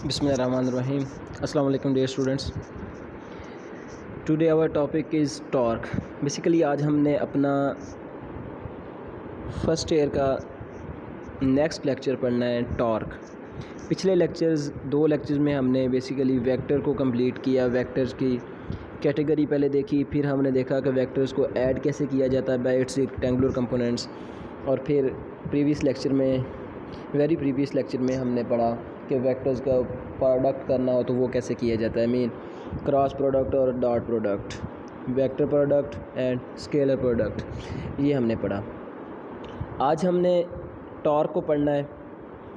Bismillahirrahmanirrahim. Assalamu alaikum dear students. Today our topic is torque. Basically आज हमने अपना first year का next lecture पढ़ना है टॉर्क। पिछले दो लेक्चर्स में हमने बेसिकली वेक्टर को कंप्लीट किया, वेक्टर्स की कैटेगरी पहले देखी, फिर हमने देखा कि वेक्टर्स को ऐड कैसे किया जाता है बाय इट्स रेक्टेंगुलर कंपोनेंट्स, और फिर वेरी प्रीवियस लेक्चर में हमने पढ़ा कि वेक्टर्स का प्रोडक्ट करना हो तो वो कैसे किया जाता है, मीन क्रॉस प्रोडक्ट और dot product, vector product and scalar product, ये हमने पढ़ा। आज हमने टॉर्क को पढ़ना है।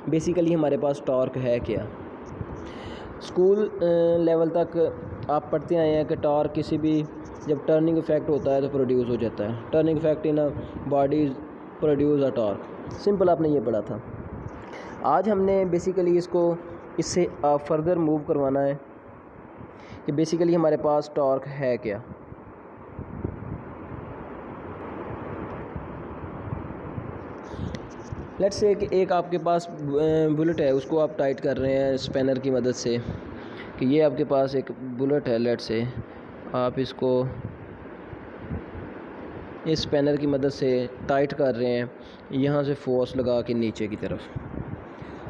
बेसिकली हमारे पास टॉर्क है क्या। स्कूल लेवल तक आप पढ़ते आए हैं कि टॉर्क किसी भी जब टर्निंग इफेक्ट होता है तो प्रोड्यूस हो जाता है। Turning effect in a body produce a torque, simple आपने ये पढ़ा था। आज हमने बेसिकली इससे फर्दर मूव करवाना है कि बेसिकली हमारे पास टॉर्क है क्या। लेट्स से कि एक आपके पास बुलेट है, उसको आप टाइट कर रहे हैं स्पैनर की मदद से, कि ये आपके पास एक बुलेट है। लेट्स से आप इसको इस स्पैनर की मदद से टाइट कर रहे हैं, यहाँ से फोर्स लगा के नीचे की तरफ।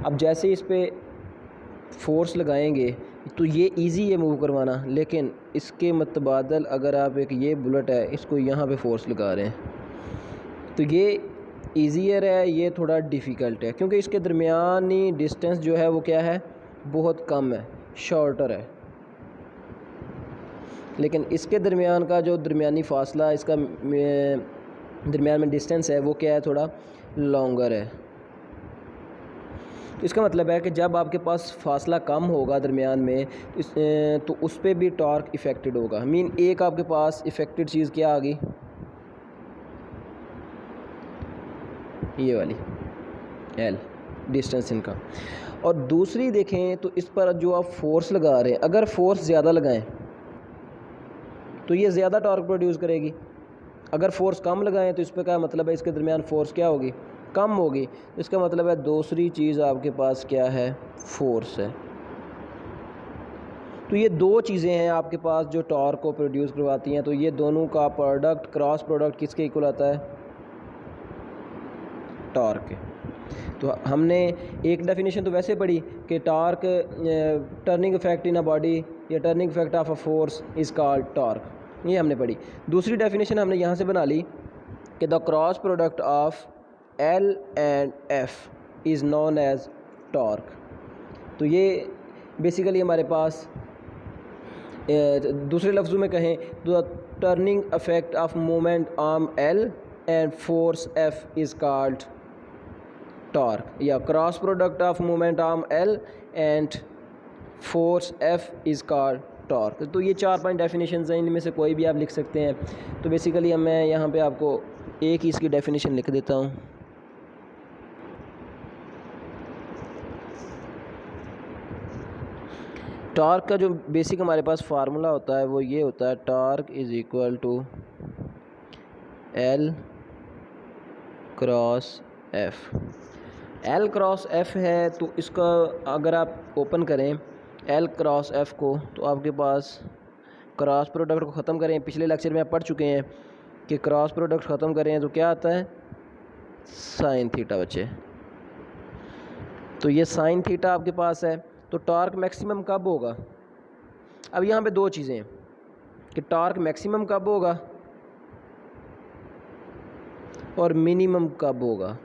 अब जैसे इस पे फोर्स लगाएंगे तो ये इजी है मूव करवाना, लेकिन इसके मुतबादल अगर आप ये बुलेट है इसको यहाँ पे फोर्स लगा रहे हैं तो ये ईज़ियर है, ये थोड़ा डिफ़िकल्ट है, क्योंकि इसके दरमियानी डिस्टेंस जो है वो क्या है, बहुत कम है, शॉर्टर है। लेकिन इसके दरमियान का जो दरमियानी फ़ासला, इसका दरमियान में डिस्टेंस है वो क्या है, थोड़ा लॉन्गर है। तो इसका मतलब है कि जब आपके पास फासला कम होगा दरमियान में तो उस पर भी टॉर्क इफ़ेक्टेड होगा। मीन एक आपके पास इफ़ेक्टेड चीज़ क्या आ गई, ये वाली एल डिस्टेंस इनका, और दूसरी देखें तो इस पर जो आप फोर्स लगा रहे हैं, अगर फोर्स ज़्यादा लगाएं तो ये ज़्यादा टॉर्क प्रोड्यूस करेगी। अगर फोर्स कम लगाएं तो इस पर क्या मतलब है, इसके दरमियान फोर्स क्या होगी, कम होगी। इसका मतलब है दूसरी चीज़ आपके पास क्या है, फोर्स है। तो ये दो चीज़ें हैं आपके पास जो टॉर्क को प्रोड्यूस करवाती हैं। तो ये दोनों का प्रोडक्ट, क्रॉस प्रोडक्ट किसके इक्वल आता है, टॉर्क के। तो हमने एक डेफिनेशन तो वैसे पढ़ी कि torque turning effect in a body या turning effect of a force is called torque, ये हमने पढ़ी। दूसरी डेफिनेशन हमने यहाँ से बना ली कि the cross product of L and F is known as torque. तो ये बेसिकली हमारे पास दूसरे लफ्ज़ों में कहें तो turning effect of moment arm L and force F is called torque, या cross product of moment arm L and force F is called torque. तो ये 4-5 डेफिनेशंस हैं, इनमें से कोई भी आप लिख सकते हैं। तो बेसिकली मैं यहाँ पे आपको एक ही इसकी डेफिनेशन लिख देता हूँ। टॉर्क का जो बेसिक हमारे पास फार्मूला होता है वो ये होता है, torque is equal to L cross F। L cross F है तो इसका अगर आप ओपन करें L क्रॉस F को तो आपके पास क्रॉस प्रोडक्ट को ख़त्म करें। पिछले लेक्चर में आप पढ़ चुके हैं कि क्रॉस प्रोडक्ट ख़त्म करें तो क्या आता है, साइन थीटा बचे। तो ये साइन थीटा आपके पास है। तो टॉर्क मैक्सिमम कब होगा, अब यहाँ पे दो चीज़ें हैं कि टॉर्क मैक्सिमम कब होगा और मिनिमम कब होगा।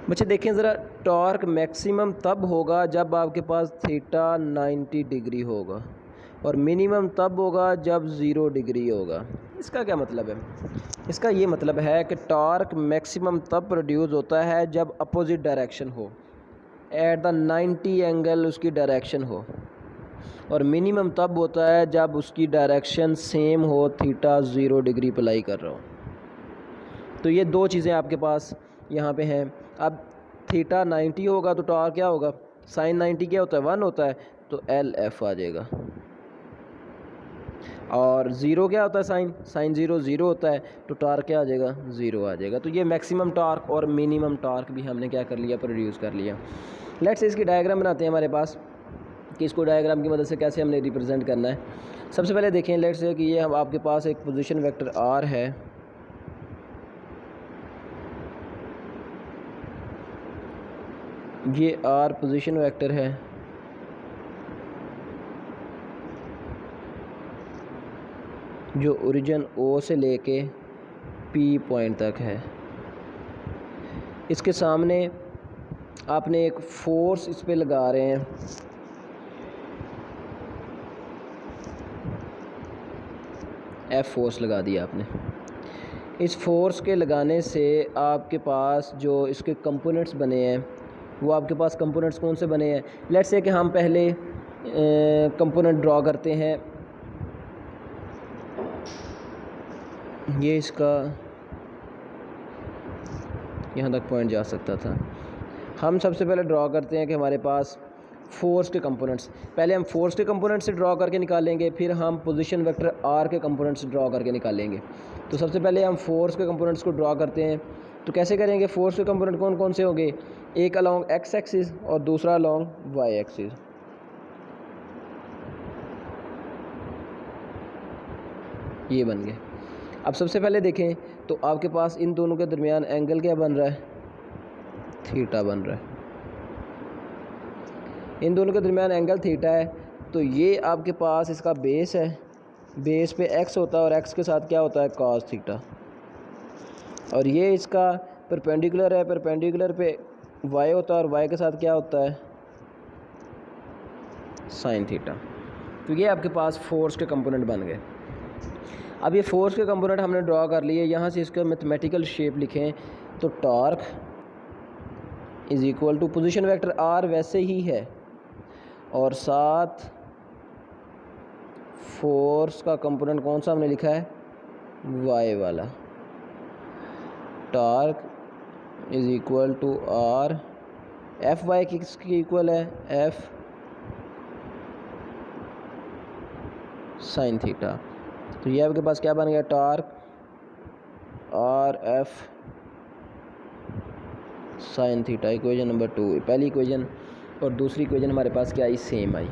बच्चे देखें ज़रा, टॉर्क मैक्सिमम तब होगा जब आपके पास थीटा 90 डिग्री होगा, और मिनिमम तब होगा जब 0 डिग्री होगा। इसका क्या मतलब है, इसका ये मतलब है कि टॉर्क मैक्सिमम तब प्रोड्यूस होता है जब अपोजिट डायरेक्शन हो, एट द 90 एंगल उसकी डायरेक्शन हो, और मिनिमम तब होता है जब उसकी डायरेक्शन सेम हो, थीटा 0 डिग्री अप्लाई कर रहा हो। तो ये दो चीज़ें आपके पास यहाँ पे हैं। अब थीटा 90 होगा तो टॉर्क क्या होगा, साइन 90 क्या होता है, 1 होता है, तो LF आ जाएगा। और ज़ीरो क्या होता है, साइन ज़ीरो ज़ीरो होता है, तो टार्क क्या आ जाएगा, ज़ीरो आ जाएगा। तो ये मैक्सिमम टार्क और मिनिमम टार्क भी हमने क्या कर लिया, प्रोड्यूस कर लिया। लेट्स इसकी डायग्राम बनाते हैं हमारे पास कि इसको डायग्राम की मदद से कैसे हमने रिप्रेजेंट करना है। सबसे पहले देखें, लेट्स से कि ये हम आपके पास एक पोजीशन वेक्टर आर है, ये आर पोजीशन वेक्टर है, जो ओरिजिन ओ से लेके पी पॉइंट तक है। इसके सामने आपने एक फोर्स इस पे लगा रहे हैं, एफ फोर्स लगा दिया आपने। इस फोर्स के लगाने से आपके पास जो इसके कंपोनेंट्स बने हैं, वो आपके पास कंपोनेंट्स कौन से बने हैं। लेट्स से कि हम पहले कंपोनेंट ड्रॉ करते हैं, ये इसका यहाँ तक पॉइंट जा सकता था। हम सबसे पहले ड्रॉ करते हैं कि हमारे पास फोर्स के कंपोनेंट्स, पहले हम फोर्स के कंपोनेंट्स से ड्रॉ करके निकालेंगे, फिर हम पोजीशन वेक्टर आर के कंपोनेंट्स ड्रॉ करके निकालेंगे। तो सबसे पहले हम फोर्स के कंपोनेंट्स को ड्रॉ करते हैं। तो कैसे करेंगे, फोर्स के कंपोनेंट कौन कौन से होंगे, एक अलॉन्ग एक्स एक्सिस और दूसरा अलॉन्ग वाई एक्सिस। ये बन गए। अब सबसे पहले देखें तो आपके पास इन दोनों के दरमियान एंगल क्या बन रहा है, थीटा बन रहा है। इन दोनों के दरमियान एंगल थीटा है। तो ये आपके पास इसका बेस है, बेस पे एक्स होता है और एक्स के साथ क्या होता है, कॉस थीटा। और ये इसका परपेंडिकुलर है, परपेंडिकुलर पे वाई होता है और वाई के साथ क्या होता है, साइन थीटा। तो ये आपके पास फोर्स के कंपोनेंट बन गए। अब ये फोर्स के कंपोनेंट हमने ड्रॉ कर लिए, यहाँ से इसका मैथमेटिकल शेप लिखें तो torque is equal to position vector r वैसे ही है और साथ फोर्स का कंपोनेंट कौन सा हमने लिखा है, वाई वाला। Torque is equal to r, f y किसकी इक्वल है, एफ साइन थीटा। तो ये आपके पास क्या बन गया, torque r f sine theta. Equation number 2, पहली इक्वेशन और दूसरी इक्वेशन हमारे पास क्या आई, सेम आई।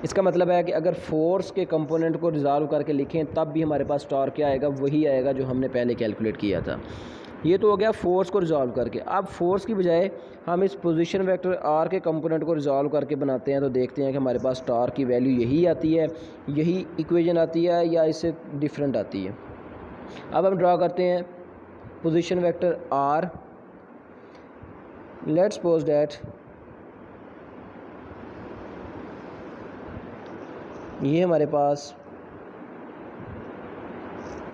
इसका मतलब है कि अगर फोर्स के कंपोनेंट को रिजॉल्व करके लिखें तब भी हमारे पास टॉर्क क्या आएगा, वही आएगा जो हमने पहले कैलकुलेट किया था। ये तो हो गया फोर्स को रिजॉल्व करके। अब फोर्स की बजाय हम इस पोजीशन वेक्टर आर के कंपोनेंट को रिजॉल्व करके बनाते हैं, तो देखते हैं कि हमारे पास टॉर्क की वैल्यू यही आती है, यही इक्वेशन आती है या इससे डिफरेंट आती है। अब हम ड्रॉ करते हैं position vector r. Let's suppose that ये हमारे पास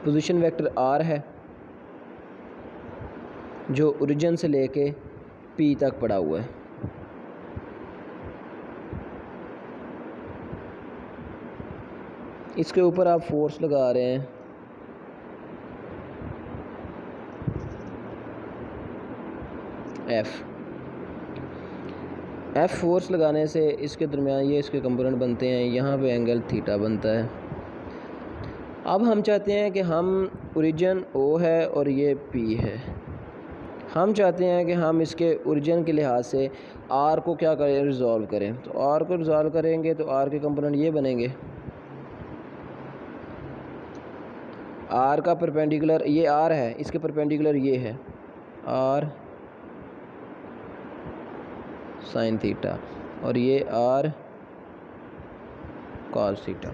पोजीशन वेक्टर आर है जो ओरिजिन से लेके पी तक पड़ा हुआ है। इसके ऊपर आप फोर्स लगा रहे हैं, एफ फोर्स लगाने से इसके दरमियान ये इसके कंपोनेंट बनते हैं, यहाँ पे एंगल थीटा बनता है। अब हम चाहते हैं कि हम ओरिजिन ओ है और ये पी है, हम चाहते हैं कि हम इसके ओरिजिन के लिहाज से आर को क्या करें, रिजॉल्व करें। तो आर को रिजॉल्व करेंगे तो आर के कंपोनेंट ये बनेंगे, आर का परपेंडिकुलर ये आर है, इसके परपेंडिकुलर ये है आर साइन थीटा और ये आर कॉस थीटा।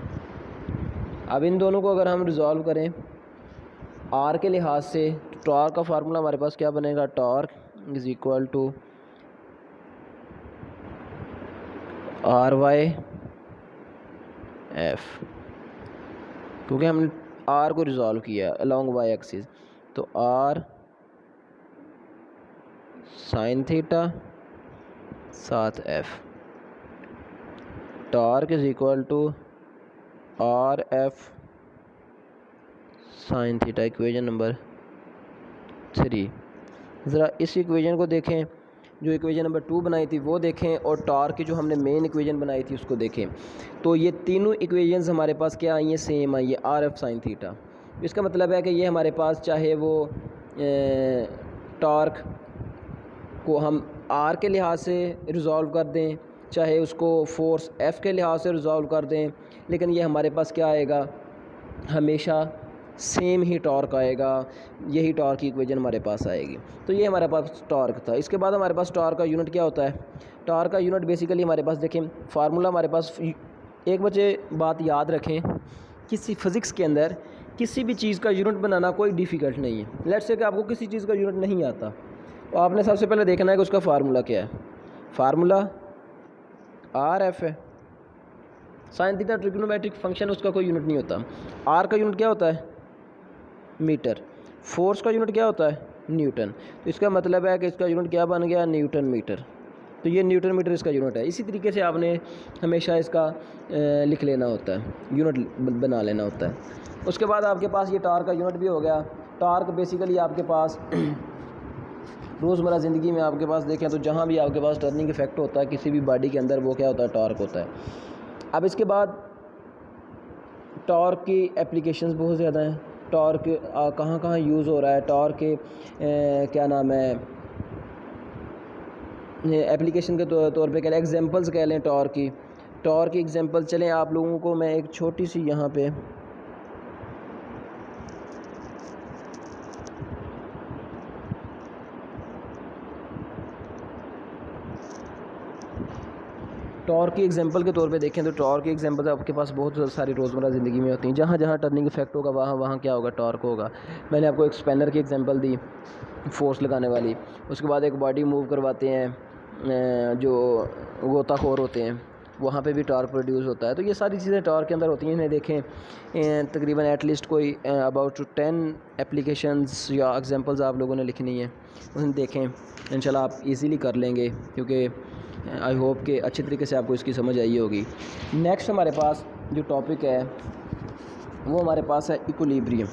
अब इन दोनों को अगर हम रिजॉल्व करें आर के लिहाज से, तो टॉर्क का फार्मूला हमारे पास क्या बनेगा, torque is equal to r y f, क्योंकि हमने आर को रिजॉल्व किया अलोंग वाई एक्सिस। तो आर साइन थीटा साथ f, torque is equal to r f sine theta. Equation number 3। ज़रा इस इक्वेशन को देखें, जो इक्वेशन नंबर 2 बनाई थी वो देखें, और टॉर्क की जो हमने मेन इक्वेशन बनाई थी उसको देखें। तो ये तीनों इक्वेशंस हमारे पास क्या आई हैं, सेम आई है, आर एफ साइन थीटा। इसका मतलब है कि ये हमारे पास चाहे वो टॉर्क को हम आर के लिहाज से रिज़ॉल्व कर दें, चाहे उसको फोर्स एफ़ के लिहाज से रिज़ॉल्व कर दें, लेकिन ये हमारे पास क्या आएगा, हमेशा सेम ही टॉर्क आएगा। यही टॉर्क की इक्वेशन हमारे पास आएगी। तो ये हमारे पास टॉर्क था। इसके बाद हमारे पास टॉर्क का यूनिट क्या होता है। टॉर्क का यूनिट बेसिकली हमारे पास देखें, फार्मूला हमारे पास एक बच्चे बात याद रखें, किसी फ़िज़िक्स के अंदर किसी भी चीज़ का यूनिट बनाना कोई डिफ़िकल्ट नहीं है। लेट्स से कि आपको किसी चीज़ का यूनिट नहीं आता, तो आपने सबसे पहले देखना है कि उसका फार्मूला क्या है। फार्मूला आर एफ है, साइन थीटा ट्रिग्नोमेट्रिक फंक्शन, उसका कोई यूनिट नहीं होता। आर का यूनिट क्या होता है, मीटर। फोर्स का यूनिट क्या होता है, न्यूटन। तो इसका मतलब है कि इसका यूनिट क्या बन गया, न्यूटन मीटर। तो ये न्यूटन मीटर इसका यूनिट है। इसी तरीके से आपने हमेशा इसका लिख लेना होता है, यूनिट बना लेना होता है। उसके बाद आपके पास ये टॉर्क का यूनिट भी हो गया। टॉर्क बेसिकली आपके पास रोज़मर्रा ज़िंदगी में आपके पास देखें तो जहाँ भी आपके पास टर्निंग इफेक्ट होता है किसी भी बॉडी के अंदर, वो क्या होता है, टॉर्क होता है। अब इसके बाद टॉर्क की एप्लीकेशंस बहुत ज़्यादा हैं। टॉर्क कहाँ कहाँ यूज़ हो रहा है, टॉर्क के क्या नाम है, एप्लीकेशन के तौर पे कह लें, एग्जांपल्स कह लें टॉर्क की एग्जांपल। चलें आप लोगों को मैं एक छोटी सी यहाँ पे टॉर्क की एग्जांपल के तौर पे देखें तो टॉर्क की एग्जांपल आपके पास बहुत सारी रोज़मर्रा ज़िंदगी में होती हैं। जहाँ जहाँ टर्निंग इफेक्ट होगा वहाँ वहाँ क्या होगा, टॉर्क होगा। मैंने आपको एक स्पैनर की एग्जांपल दी, फोर्स लगाने वाली। उसके बाद एक बॉडी मूव करवाते हैं, जो गोताखोर होते हैं, वहाँ पे भी टॉर्क प्रोड्यूस होता है। तो ये सारी चीज़ें टॉर्क के अंदर होती हैं। इन्हें देखें, तकरीबन एटलीस्ट कोई अबाउट 10 एप्लीकेशंस या एग्जांपल्स आप लोगों ने लिखनी है, उन्हें देखें। इंशाल्लाह आप इजीली कर लेंगे, क्योंकि आई होप कि अच्छे तरीके से आपको इसकी समझ आई होगी। नेक्स्ट हमारे पास जो टॉपिक है वो हमारे पास है इक्विलिब्रियम।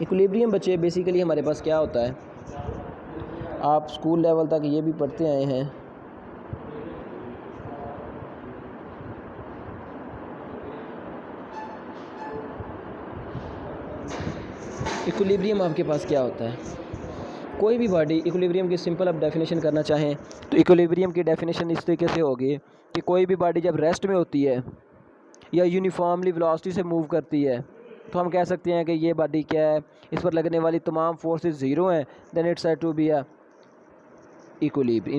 इक्विलिब्रियम बच्चे बेसिकली हमारे पास क्या होता है, आप स्कूल लेवल तक ये भी पढ़ते आए हैं। इक्विलिब्रियम आपके पास क्या होता है, कोई भी बॉडी, इक्विलिब्रियम की सिंपल आप डेफिनेशन करना चाहें तो इक्विलिब्रियम की डेफिनेशन इस तरीके से होगी कि कोई भी बॉडी जब रेस्ट में होती है या यूनिफॉर्मली वेलोसिटी से मूव करती है, तो हम कह सकते हैं कि ये बॉडी क्या है, इस पर लगने वाली तमाम फोर्सेस ज़ीरो हैं, then it's said to be in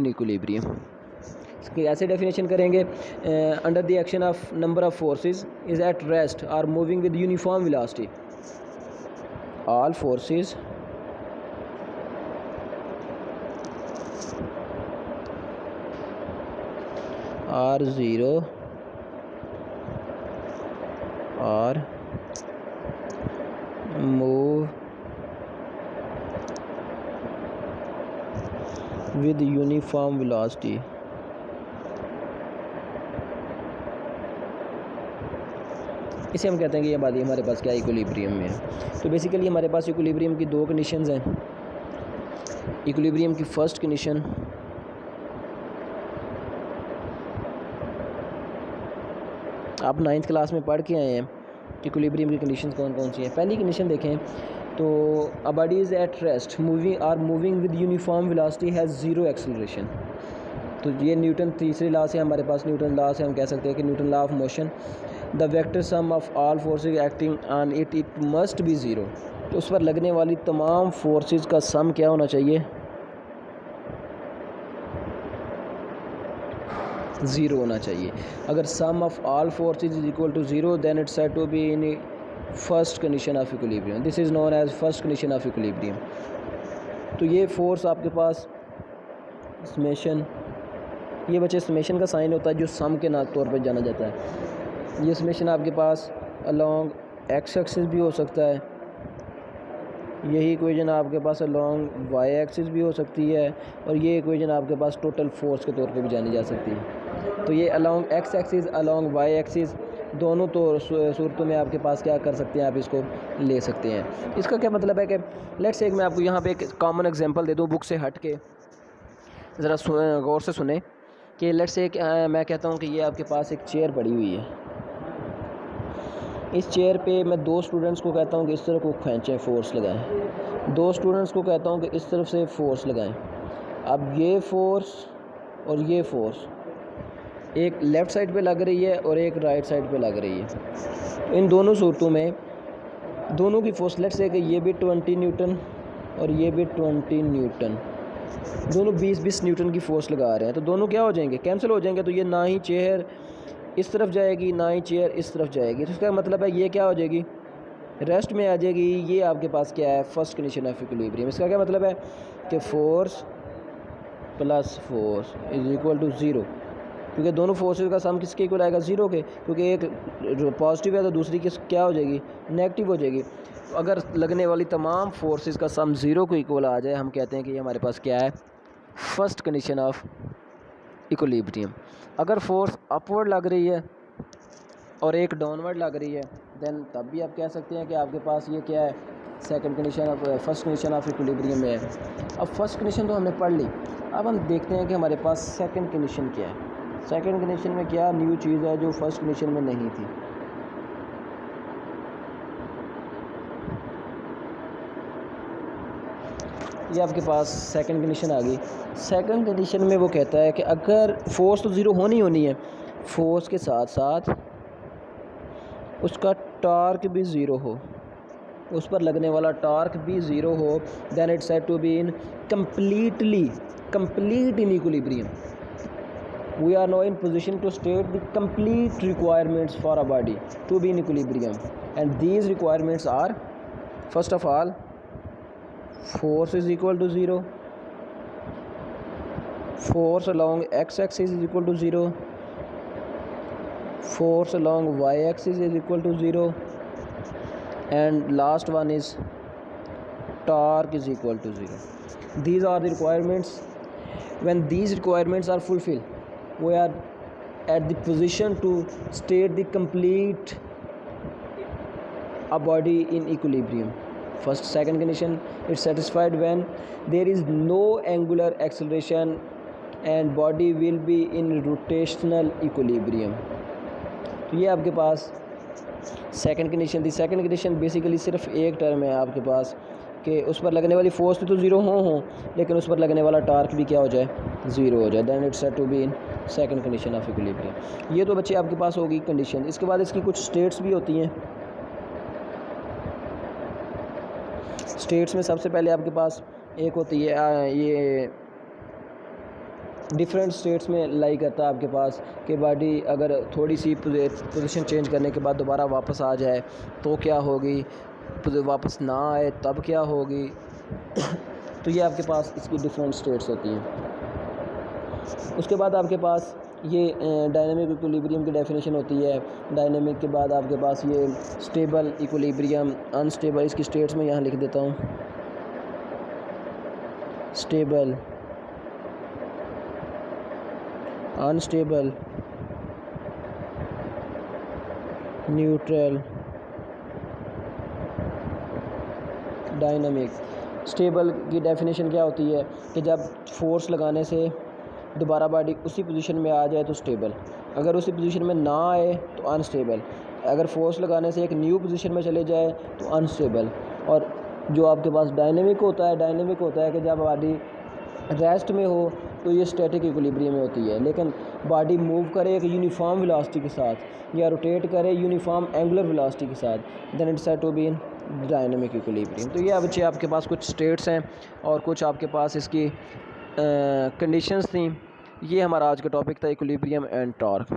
equilibrium. इसकी ऐसे डेफिनेशन करेंगे, under the action of number of forces is at rest or moving with uniform velocity, all forces are zero और मूव विद यूनिफॉर्म वेलोसिटी। इसे हम कहते हैं कि ये बात हमारे पास क्या इक्विलिब्रियम में है। तो बेसिकली हमारे पास इक्विलिब्रियम की दो कंडीशंस हैं। इक्विलिब्रियम की फर्स्ट कंडीशन आप 9th क्लास में पढ़ के आए हैं कि इक्विलिब्रियम की कंडीशंस कौन कौन सी हैं। पहली कंडीशन देखें तो a body is at rest moving with uniform velocity has zero acceleration. तो ये न्यूटन तीसरे लॉ से हमारे पास, न्यूटन लॉ से हम कह सकते हैं कि Newton law of motion, the vector sum of all forces acting on it must be zero. तो उस पर लगने वाली तमाम फोर्सेस का सम क्या होना चाहिए, ज़ीरो होना चाहिए। अगर sum of all forces is equal to zero then it's said to be in first condition of equilibrium. This is known as first condition of equilibrium. तो ये फोर्स आपके पास समेशन, ये बच्चे समेशन का साइन होता है जो सम के तौर पर जाना जाता है। ये समेशन आपके पास अलोंग एक्स एक्सिस भी हो सकता है, यही इक्वेशन आपके पास अलोंग वाई एक्सिस भी हो सकती है, और ये इक्वेशन आपके पास टोटल फोर्स के तौर पे भी जानी जा सकती है। तो ये along x axis along y axis दोनों तो सूरतों में आपके पास क्या कर सकते हैं, आप इसको ले सकते हैं। इसका क्या मतलब है कि लेट्स से मैं आपको यहाँ पे एक कॉमन एग्जांपल दे दूँ बुक से हट के। ज़रा गौर से सुने कि लेट्स से मैं कहता हूँ कि ये आपके पास एक चेयर पड़ी हुई है। इस चेयर पे मैं 2 स्टूडेंट्स को कहता हूँ कि इस तरफ को खींचें, फोर्स लगाएं। 2 स्टूडेंट्स को कहता हूँ कि इस तरफ से फोर्स लगाएं। अब ये फोर्स और ये फोर्स एक लेफ़्ट साइड पे लग रही है और एक राइट साइड पे लग रही है। इन दोनों सूरतों में दोनों की फोर्स लेट्स से कि ये भी 20 न्यूटन और ये भी 20 न्यूटन, दोनों 20-20 न्यूटन की फ़ोर्स लगा रहे हैं। तो दोनों क्या हो जाएंगे, कैंसिल हो जाएंगे। तो ये ना ही चेयर इस तरफ जाएगी ना ही चेयर इस तरफ जाएगी। तो इसका मतलब है ये क्या हो जाएगी, रेस्ट में आ जाएगी। ये आपके पास क्या है, फर्स्ट कंडीशन ऑफ इक्विलिब्रियम। इसका क्या मतलब है कि force plus force is equal to zero, क्योंकि दोनों फोर्सेस का सम किसके इक्वल आएगा, ज़ीरो के, क्योंकि एक पॉजिटिव है तो दूसरी किस क्या हो जाएगी, नेगेटिव हो जाएगी। तो अगर लगने वाली तमाम फोर्सेस का सम ज़ीरो को इक्वल आ जाए, हम कहते हैं कि ये हमारे पास क्या है, फर्स्ट कंडीशन ऑफ इक्विलिब्रियम। अगर फोर्स अपवर्ड लग रही है और एक डाउनवर्ड लग रही है, देन तब भी आप कह सकते हैं कि आपके पास ये क्या है, second condition of first condition of equilibrium में है। अब फर्स्ट कंडीशन तो हमने पढ़ ली, अब हम देखते हैं कि हमारे पास सेकंड कंडीशन क्या है। सेकंड कंडीशन में क्या न्यू चीज़ है जो फर्स्ट कंडीशन में नहीं थी। ये आपके पास सेकंड कंडीशन आ गई। सेकंड कंडीशन में वो कहता है कि अगर फोर्स तो ज़ीरो होनी है, फोर्स के साथ साथ उसका टॉर्क भी ज़ीरो हो, उस पर लगने वाला टॉर्क भी ज़ीरो हो, then it's said to be in complete in equilibrium. We are now in position to state the complete requirements for a body to be in equilibrium, and these requirements are, first of all, force is equal to 0, force along x-axis is equal to 0, force along y-axis is equal to 0, and last one is torque is equal to 0. These are the requirements. When these requirements are fulfilled, we are at the position to state the complete a body in equilibrium. First, second condition is satisfied when there is no angular acceleration and body will be in rotational equilibrium. तो ये आपके पास second condition थी। Second condition basically सिर्फ एक term है आपके पास कि उस पर लगने वाली फोर्स तो ज़ीरो हो, लेकिन उस पर लगने वाला टार्क भी क्या हो जाए, ज़ीरो हो जाए। Then it's said to be in second condition of equilibrium. ये तो बच्चे आपके पास होगी कंडीशन। इसके बाद इसकी कुछ स्टेट्स भी होती हैं। स्टेट्स में सबसे पहले आपके पास एक होती है, ये डिफरेंट स्टेट्स में लाई करता है आपके पास कि बॉडी अगर थोड़ी सी पोजीशन चेंज करने के बाद दोबारा वापस आ जाए तो क्या होगी, वापस ना आए तब क्या होगी। तो ये आपके पास इसकी डिफरेंट स्टेट्स होती हैं। उसके बाद आपके पास ये डायनेमिक इक्विलिब्रियम की डेफिनेशन होती है। डायनेमिक के बाद आपके पास ये स्टेबल इक्विलिब्रियम, अनस्टेबल। इसकी स्टेट्स में यहाँ लिख देता हूँ, stable, unstable, neutral, dynamic. Stable की डेफिनेशन क्या होती है कि जब फोर्स लगाने से दोबारा बॉडी उसी पोजीशन में आ जाए तो स्टेबल, अगर उसी पोजीशन में ना आए तो अनस्टेबल, अगर फोर्स लगाने से एक न्यू पोजीशन में चले जाए तो अनस्टेबल। और जो आपके पास डायनेमिक होता है कि जब बॉडी रेस्ट में हो तो ये स्टैटिक इक्विलिब्रियम में होती है, लेकिन बॉडी मूव करे एक यूनिफॉर्म वेलोसिटी के साथ या रोटेट करे यूनिफॉर्म एंगुलर वेलोसिटी के साथ, then it's said to be in dynamic equilibrium. तो ये बच्चे आपके पास कुछ स्टेट्स हैं और कुछ आपके पास इसकी कंडीशंस थी। ये हमारा आज का टॉपिक था, equilibrium and torque.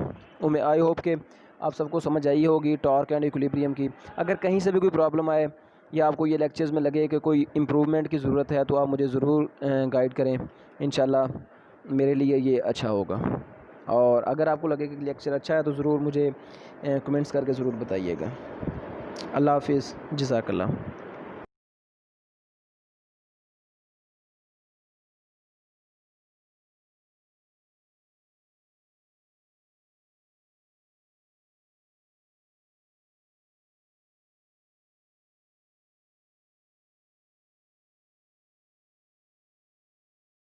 I hope कि आप सबको समझ आई होगी टॉर्क एंड इक्विलिब्रियम की। अगर कहीं से भी कोई प्रॉब्लम आए या आपको ये लेक्चर्स में लगे कि कोई इम्प्रूवमेंट की ज़रूरत है तो आप मुझे ज़रूर गाइड करें, इंशाल्लाह मेरे लिए ये अच्छा होगा। और अगर आपको लगे कि लेक्चर अच्छा है तो ज़रूर मुझे कमेंट्स करके ज़रूर बताइएगा। अल्लाह हाफ़िज़, जज़ाकल्लाह।